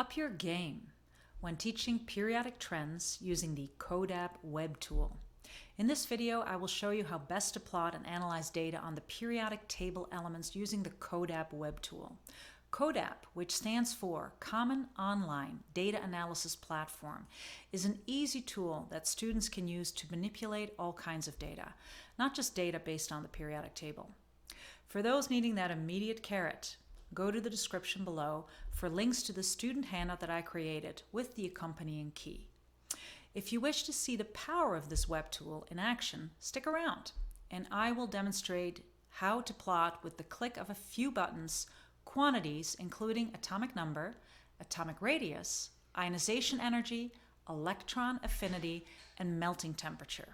Up your game when teaching periodic trends using the CODAP web tool. In this video, I will show you how best to plot and analyze data on the periodic table elements using the CODAP web tool. CODAP, which stands for Common Online Data Analysis Platform, is an easy tool that students can use to manipulate all kinds of data, not just data based on the periodic table. For those needing that immediate carrot, go to the description below for links to the student handout that I created with the accompanying key. If you wish to see the power of this web tool in action, stick around and I will demonstrate how to plot with the click of a few buttons quantities including atomic number, atomic radius, ionization energy, electron affinity, and melting temperature.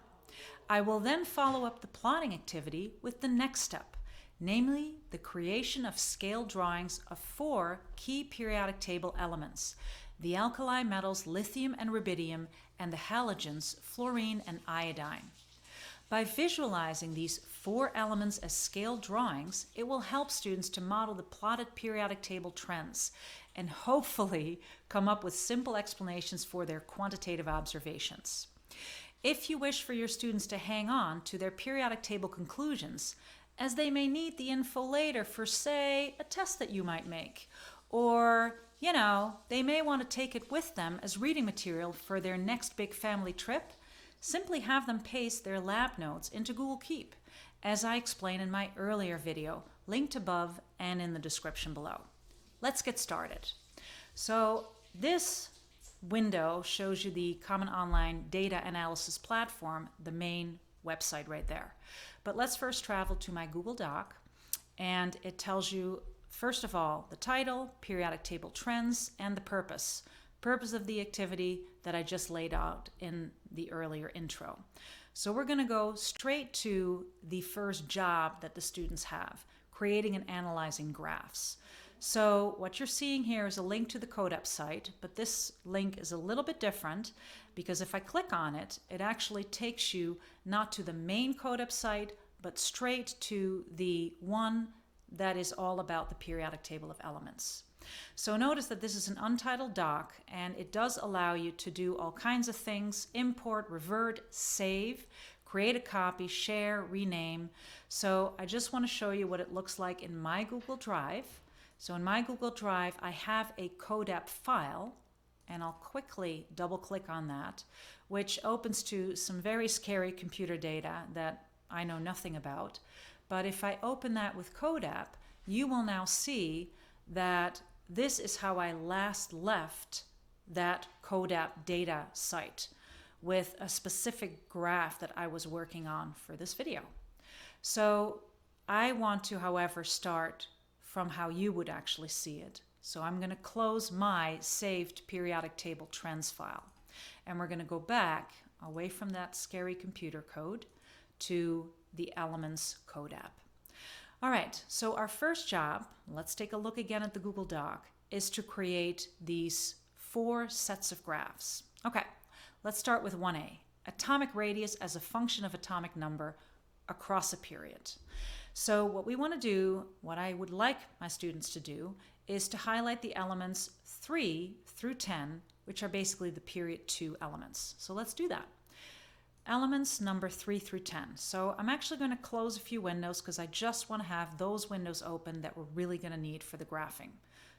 I will then follow up the plotting activity with the next step, namely the creation of scale drawings of 4 key periodic table elements, the alkali metals lithium and rubidium, and the halogens fluorine and iodine. By visualizing these 4 elements as scale drawings, it will help students to model the plotted periodic table trends and hopefully come up with simple explanations for their quantitative observations. If you wish for your students to hang on to their periodic table conclusions, as they may need the info later for, say, a test that you might make. Or, they may want to take it with them as reading material for their next big family trip. Simply have them paste their lab notes into Google Keep, as I explained in my earlier video, linked above and in the description below. Let's get started. So this window shows you the Common Online Data Analysis Platform, the main website right there. But let's first travel to my Google Doc, and it tells you, first of all, the title, periodic table trends, and the purpose of the activity that I just laid out in the earlier intro. So we're going to go straight to the first job that the students have, creating and analyzing graphs. So what you're seeing here is a link to the CODAP site, but this link is a little bit different because if I click on it, it actually takes you not to the main CODAP site, but straight to the one that is all about the periodic table of elements. So notice that this is an untitled doc, and it does allow you to do all kinds of things: import, revert, save, create a copy, share, rename. So I just want to show you what it looks like in my Google Drive. So in my Google Drive, I have a CODAP file, and I'll quickly double click on that, which opens to some very scary computer data that I know nothing about. But if I open that with CODAP, you will now see that this is how I last left that CODAP data site, with a specific graph that I was working on for this video. So I want to, however, start from how you would actually see it. So I'm going to close my saved periodic table trends file, and we're going to go back away from that scary computer code to the elements CODAP. All right, so our first job, let's take a look again at the Google Doc, is to create these 4 sets of graphs. Okay, let's start with 1A, atomic radius as a function of atomic number across a period. So what we want to do, what I would like my students to do, is to highlight the elements 3 through 10, which are basically the period 2 elements. So let's do that. Elements number 3 through 10. So I'm actually going to close a few windows because I just want to have those windows open that we're really going to need for the graphing.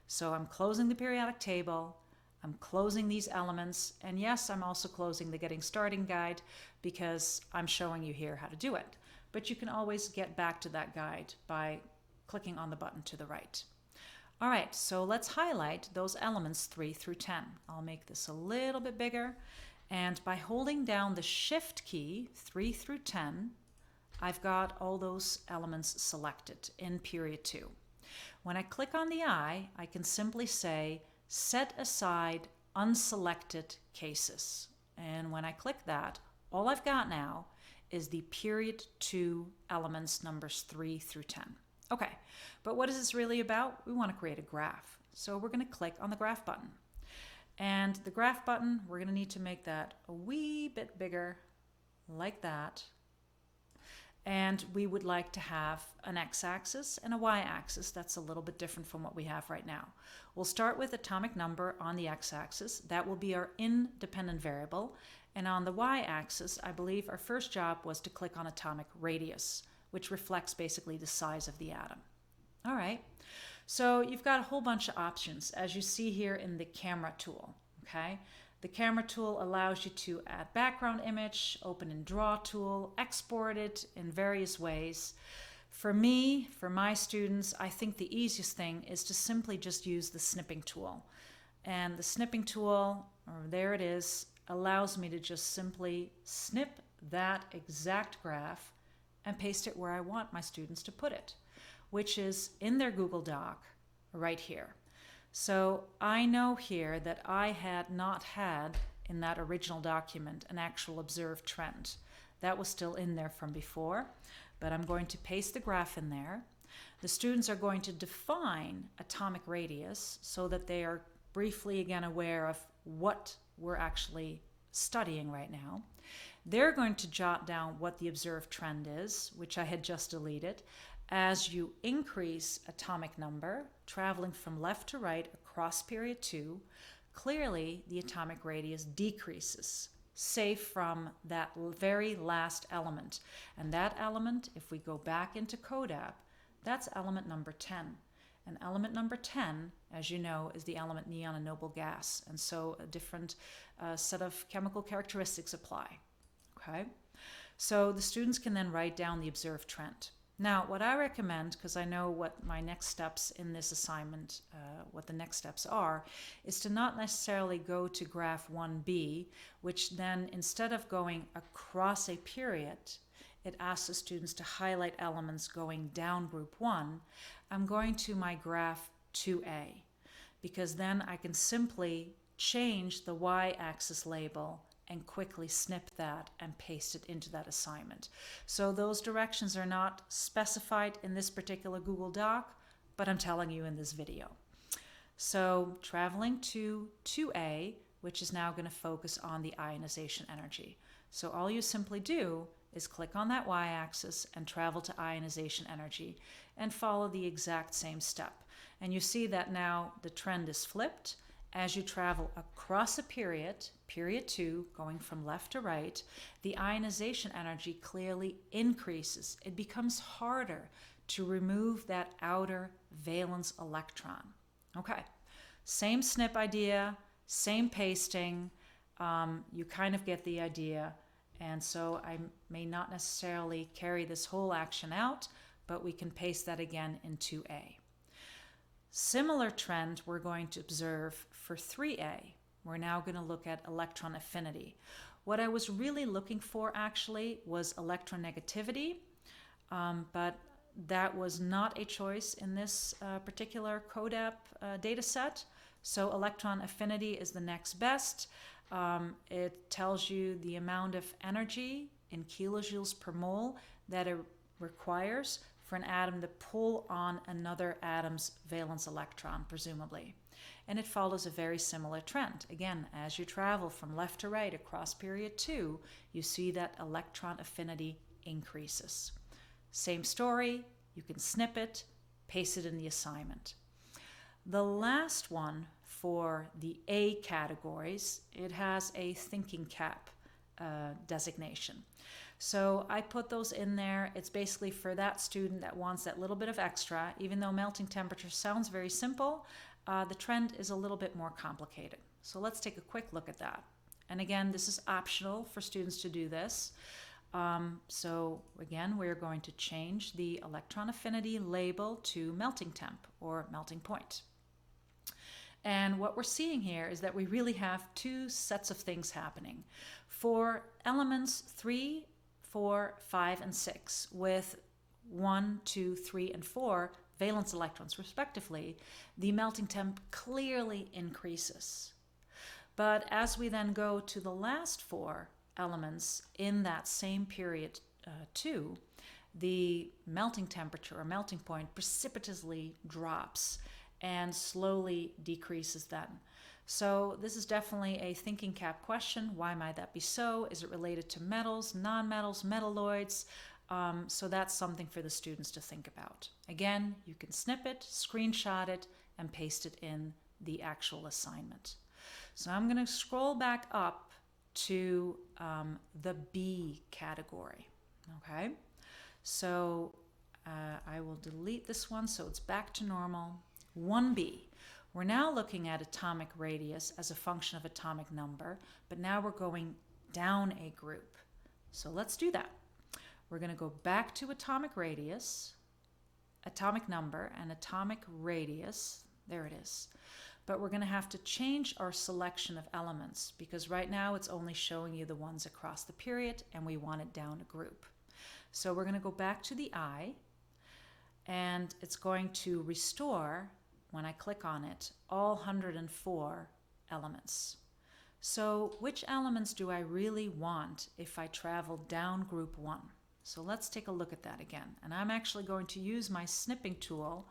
So I'm closing the periodic table, I'm closing these elements, and yes, I'm also closing the Getting Starting guide because I'm showing you here how to do it. But you can always get back to that guide by clicking on the button to the right. All right, so let's highlight those elements 3 through 10. I'll make this a little bit bigger. And by holding down the Shift key, 3 through 10, I've got all those elements selected in period 2. When I click on the eye, I can simply say, set aside unselected cases. And when I click that, all I've got now is the period 2 elements numbers 3 through 10. Okay, but what is this really about? We want to create a graph. So we're going to click on the graph button. And the graph button, we're going to need to make that a wee bit bigger, like that. And we would like to have an x-axis and a y-axis that's a little bit different from what we have right now. We'll start with atomic number on the x-axis. That will be our independent variable. And on the y-axis, I believe our first job was to click on atomic radius, which reflects basically the size of the atom. All right, so you've got a whole bunch of options, as you see here in the camera tool, okay? The camera tool allows you to add background image, open and draw tool, export it in various ways. For me, for my students, I think the easiest thing is to simply just use the snipping tool. And the snipping tool, or there it is, allows me to just simply snip that exact graph and paste it where I want my students to put it, which is in their Google Doc right here. So I know here that I had not had in that original document an actual observed trend. That was still in there from before, but I'm going to paste the graph in there. The students are going to define atomic radius so that they are briefly again aware of what we're actually studying right now. They're going to jot down what the observed trend is, which I had just deleted. As you increase atomic number, traveling from left to right across period 2, clearly the atomic radius decreases, save from that very last element. And that element, if we go back into CODAP, that's element number 10. And element number 10, as you know, is the element neon, a noble gas. And so a different set of chemical characteristics apply. Okay? So the students can then write down the observed trend. Now, what I recommend, because I know what my next steps in this assignment, what the next steps are, is to not necessarily go to graph 1b, which then instead of going across a period, it asks the students to highlight elements going down group 1. I'm going to my graph 2a, because then I can simply change the y-axis label and quickly snip that and paste it into that assignment. So those directions are not specified in this particular Google Doc, but I'm telling you in this video. So traveling to 2A, which is now going to focus on the ionization energy. So all you simply do is click on that y-axis and travel to ionization energy and follow the exact same step. And you see that now the trend is flipped. As you travel across a period, period 2, going from left to right, the ionization energy clearly increases. It becomes harder to remove that outer valence electron. Okay, same snip idea, same pasting. You kind of get the idea. And so I may not necessarily carry this whole action out, but we can paste that again in 2A. Similar trend we're going to observe for 3A. We're now going to look at electron affinity. What I was really looking for actually was electronegativity, but that was not a choice in this particular CODAP data set. So electron affinity is the next best. It tells you the amount of energy in kilojoules per mole that it requires for an atom to pull on another atom's valence electron, presumably. And it follows a very similar trend. Again, as you travel from left to right across period 2, you see that electron affinity increases. Same story, you can snip it, paste it in the assignment. The last one for the A categories, it has a thinking cap designation. So I put those in there. It's basically for that student that wants that little bit of extra. Even though melting temperature sounds very simple, the trend is a little bit more complicated. So let's take a quick look at that. And again, this is optional for students to do this. So again, we're going to change the electron affinity label to melting temp or melting point. And what we're seeing here is that we really have two sets of things happening. For elements 3, 4, 5, and 6 with 1, 2, 3, and 4 valence electrons respectively, the melting temp clearly increases. But as we then go to the last 4 elements in that same period 2, the melting temperature or melting point precipitously drops and slowly decreases then. So this is definitely a thinking cap question. Why might that be so? Is it related to metals, nonmetals, metalloids? So that's something for the students to think about. Again, you can snip it, screenshot it, and paste it in the actual assignment. So I'm going to scroll back up to the B category. Okay, so I will delete this one so it's back to normal. 1B. We're now looking at atomic radius as a function of atomic number, but now we're going down a group. So let's do that. We're going to go back to atomic radius, atomic number, and atomic radius. There it is. But we're going to have to change our selection of elements because right now it's only showing you the ones across the period and we want it down a group. So we're going to go back to the I, and it's going to restore, when I click on it, all 104 elements. So which elements do I really want if I travel down group 1? So let's take a look at that again. And I'm actually going to use my snipping tool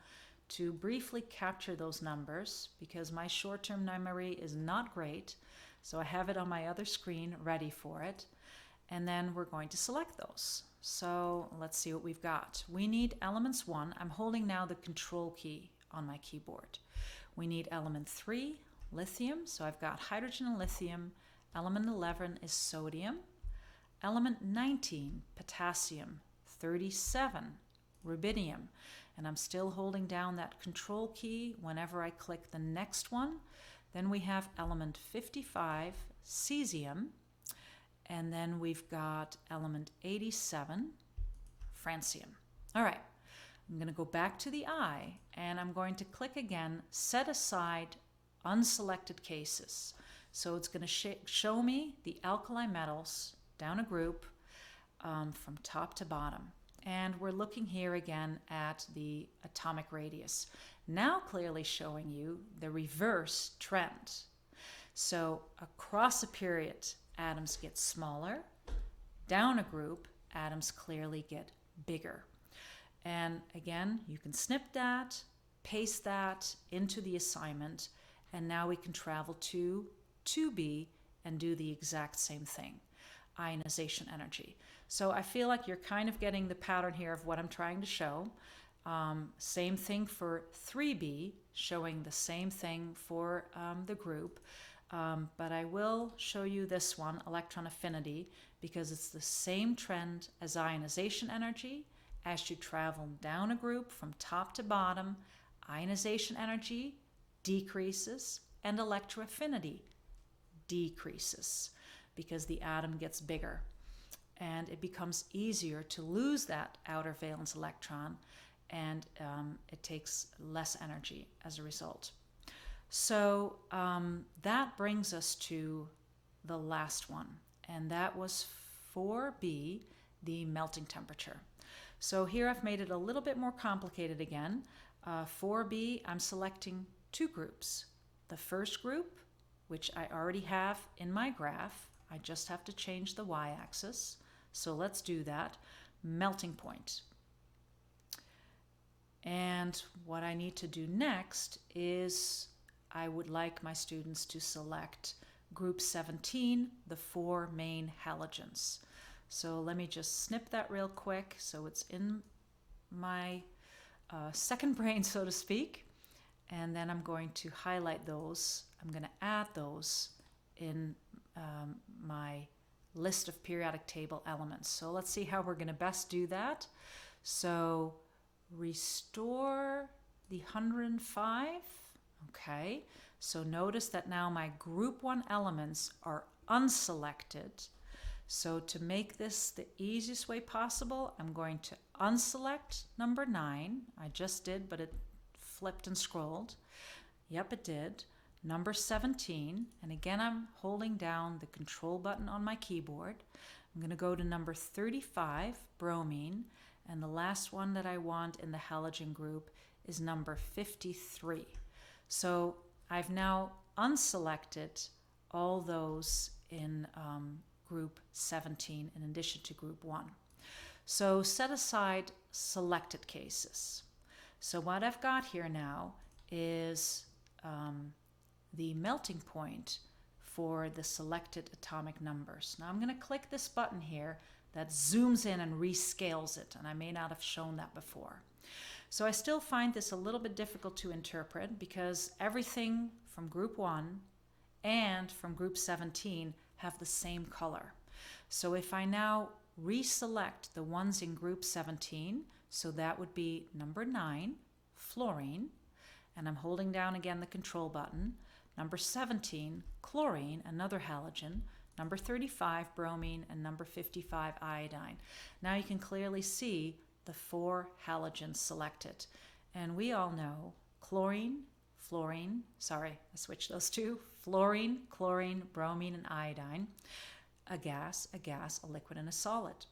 to briefly capture those numbers because my short-term memory is not great. So I have it on my other screen ready for it. And then we're going to select those. So let's see what we've got. We need elements 1. I'm holding now the control key on my keyboard. We need element 3, lithium. So I've got hydrogen and lithium. Element 11 is sodium. Element 19, potassium. 37, rubidium. And I'm still holding down that control key whenever I click the next one. Then we have element 55, cesium. And then we've got element 87, francium. All right, I'm going to go back to the I, and I'm going to click again, set aside unselected cases. So it's going to show me the alkali metals down a group from top to bottom. And we're looking here again at the atomic radius. Now clearly showing you the reverse trend. So across a period, atoms get smaller. Down a group, atoms clearly get bigger. And again, you can snip that, paste that into the assignment, and now we can travel to 2B and do the exact same thing. Ionization energy. So I feel like you're kind of getting the pattern here of what I'm trying to show. Same thing for 3B, showing the same thing for the group. But I will show you this one, electron affinity, because it's the same trend as ionization energy. As you travel down a group from top to bottom, ionization energy decreases and electroaffinity decreases because the atom gets bigger. And it becomes easier to lose that outer valence electron, and it takes less energy as a result. So that brings us to the last one, and that was 4B, the melting temperature. So here I've made it a little bit more complicated again. 4B, I'm selecting two groups. The first group, which I already have in my graph, I just have to change the y-axis. So let's do that. Melting point. And what I need to do next is I would like my students to select group 17, the 4 main halogens. So let me just snip that real quick so it's in my second brain, so to speak. And then I'm going to highlight those. I'm going to add those in my list of periodic table elements. So let's see how we're going to best do that. So restore the 105. Okay, so notice that now my group 1 elements are unselected. So to make this the easiest way possible, I'm going to unselect number 9. I just did, but it flipped and scrolled. Yep, it did. Number 17, and again I'm holding down the control button on my keyboard. I'm going to go to number 35, bromine, and the last one that I want in the halogen group is number 53. So I've now unselected all those in group 17 in addition to group 1. So set aside selected cases. So what I've got here now is the melting point for the selected atomic numbers. Now I'm going to click this button here that zooms in and rescales it, and I may not have shown that before. So I still find this a little bit difficult to interpret because everything from group 1 and from group 17 have the same color. So if I now reselect the ones in group 17, so that would be number 9, fluorine, and I'm holding down again the control button. Number 17, chlorine, another halogen. Number 35, bromine, and number 55, iodine. Now you can clearly see the 4 halogens selected. And we all know chlorine, fluorine, sorry, I switched those two, fluorine, chlorine, bromine, and iodine. A gas, a liquid, and a solid.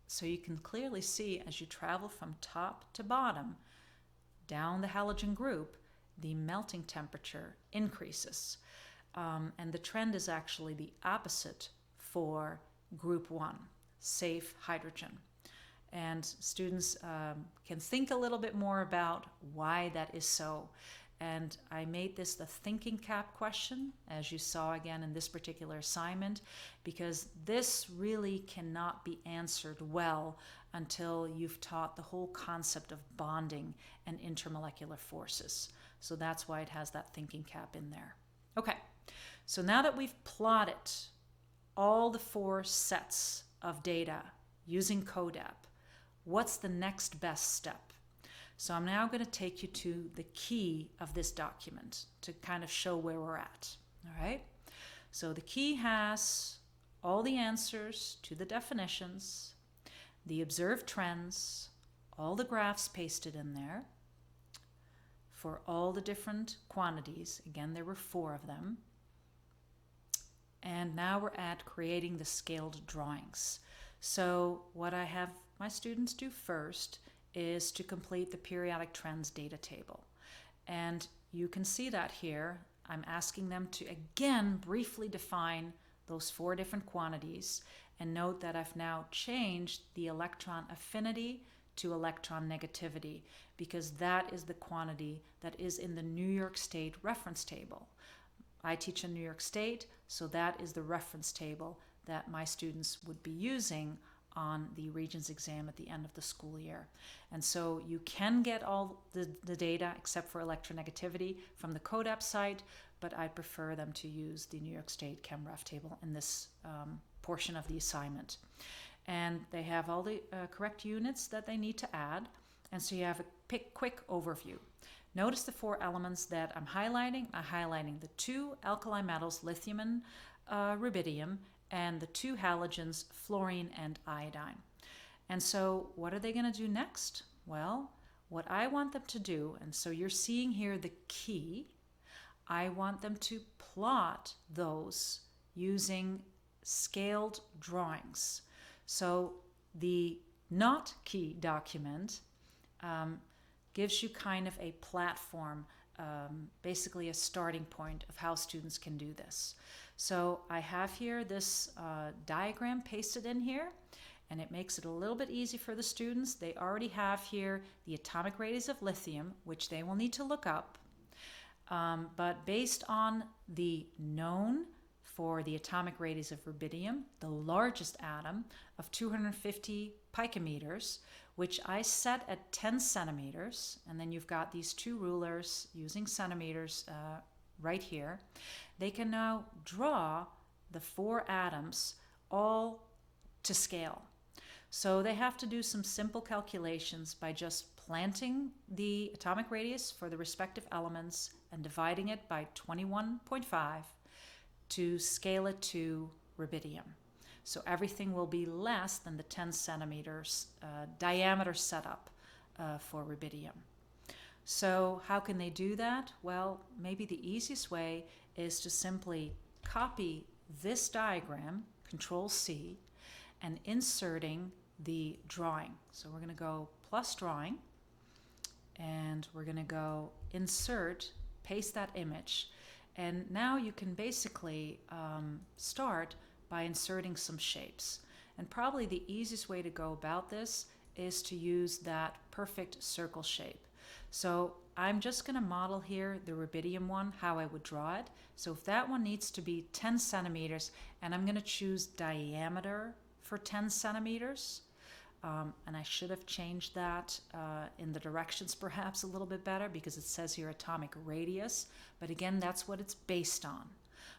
So you can clearly see as you travel from top to bottom down the halogen group, the melting temperature increases. And the trend is actually the opposite for group 1, safe hydrogen. And students can think a little bit more about why that is so. And I made this the thinking cap question, as you saw again in this particular assignment, because this really cannot be answered well until you've taught the whole concept of bonding and intermolecular forces. So that's why it has that thinking cap in there. Okay, so now that we've plotted all the 4 sets of data using CODAP, what's the next best step? So I'm now going to take you to the key of this document to kind of show where we're at. All right. So the key has all the answers to the definitions, the observed trends, all the graphs pasted in there for all the different quantities. Again, there were 4 of them. And now we're at creating the scaled drawings. So what I have my students do first is to complete the periodic trends data table. And you can see that here. I'm asking them to again briefly define those 4 different quantities, and note that I've now changed the electron affinity to electron negativity because that is the quantity that is in the New York State reference table. I teach in New York State, so that is the reference table that my students would be using on the Regents exam at the end of the school year. And so you can get all the data except for electronegativity from the CODAP site, but I prefer them to use the New York State ChemRef table in this portion of the assignment. And they have all the correct units that they need to add, and so you have a quick overview. Notice the 4 elements that I'm highlighting. I'm highlighting the 2 alkali metals, lithium and rubidium, and the 2 halogens, fluorine and iodine. And so what are they going to do next? Well, what I want them to do, and so you're seeing here the key, I want them to plot those using scaled drawings. So the not key document gives you kind of a platform, basically a starting point of how students can do this. So I have here this diagram pasted in here, and it makes it a little bit easy for the students. They already have here the atomic radius of lithium, which they will need to look up. But based on the known for the atomic radius of rubidium, the largest atom of 250 picometers, which I set at 10 centimeters, and then you've got these 2 rulers using centimeters right here. They can now draw the 4 atoms all to scale. So they have to do some simple calculations by just planting the atomic radius for the respective elements and dividing it by 21.5 to scale it to rubidium. So everything will be less than the 10 centimeters diameter setup for rubidium. So how can they do that? Well, maybe the easiest way is to simply copy this diagram, Control C, and inserting the drawing. So we're going to go plus drawing, and we're going to go insert, paste that image, and now you can basically start by inserting some shapes. And probably the easiest way to go about this is to use that perfect circle shape. So I'm just going to model here the rubidium one, how I would draw it. So if that one needs to be 10 centimeters, and I'm going to choose diameter for 10 centimeters. And I should have changed that in the directions perhaps a little bit better, because it says here atomic radius. But again, that's what it's based on.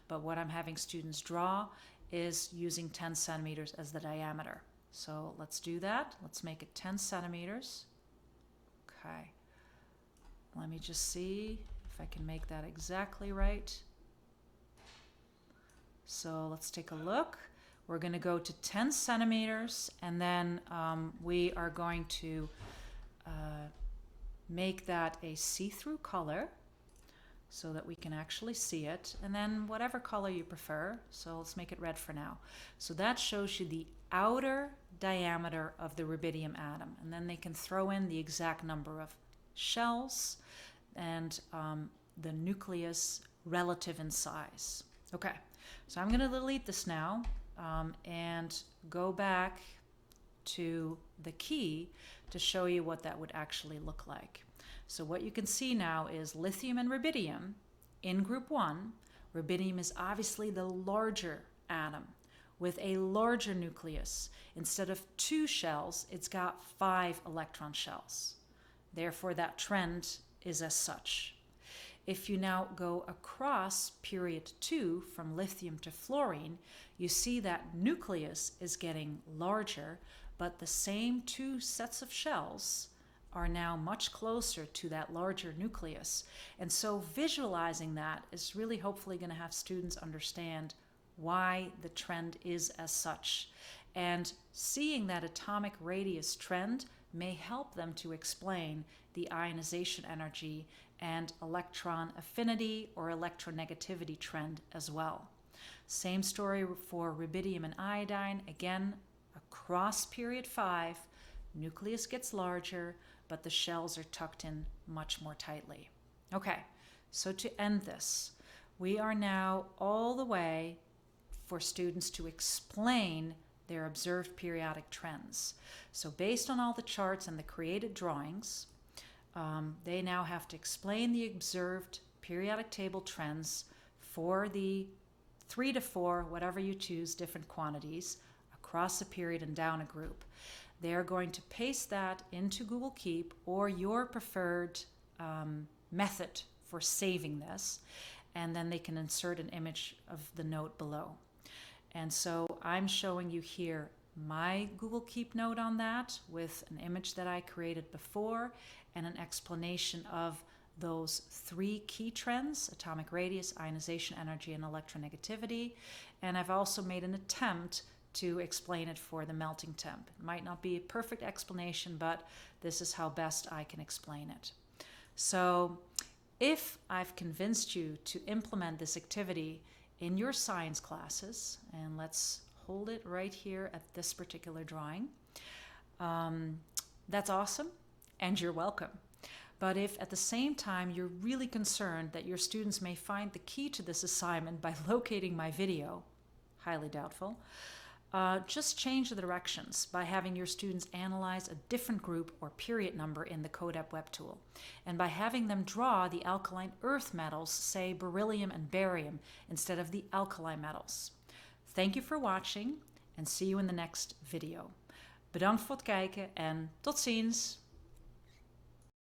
But what I'm having students draw is using 10 centimeters as the diameter. So let's do that. Let's make it 10 centimeters. Okay. Let me just see if I can make that exactly right. So let's take a look. We're going to go to 10 centimeters, and then we are going to make that a see-through color so that we can actually see it, and then whatever color you prefer. So let's make it red for now. So that shows you the outer diameter of the rubidium atom, and then they can throw in the exact number of shells and the nucleus relative in size. Okay, so I'm going to delete this now and go back to the key to show you what that would actually look like. So what you can see now is lithium and rubidium in group 1. Rubidium is obviously the larger atom with a larger nucleus. Instead of 2 shells, it's got 5 electron shells. Therefore, that trend is as such. If you now go across period 2 from lithium to fluorine, you see that nucleus is getting larger, but the same 2 sets of shells are now much closer to that larger nucleus. And so visualizing that is really hopefully going to have students understand why the trend is as such. And seeing that atomic radius trend may help them to explain the ionization energy and electron affinity or electronegativity trend as well. Same story for rubidium and iodine. Again, across period 5, nucleus gets larger, but the shells are tucked in much more tightly. Okay, so to end this, we are now all the way for students to explain their observed periodic trends. So based on all the charts and the created drawings, they now have to explain the observed periodic table trends for the 3 to 4, whatever you choose, different quantities across a period and down a group. They are going to paste that into Google Keep or your preferred method for saving this, and then they can insert an image of the note below. And so I'm showing you here my Google Keep note on that with an image that I created before and an explanation of those 3 key trends: atomic radius, ionization energy, and electronegativity. And I've also made an attempt to explain it for the melting temp. It might not be a perfect explanation, but this is how best I can explain it. So if I've convinced you to implement this activity in your science classes, and let's hold it right here at this particular drawing, that's awesome, and you're welcome. But if at the same time you're really concerned that your students may find the key to this assignment by locating my video, highly doubtful, just change the directions by having your students analyze a different group or period number in the CODAP web tool, and by having them draw the alkaline earth metals, say beryllium and barium, instead of the alkali metals. Thank you for watching, and see you in the next video. Bedankt voor het kijken en tot ziens!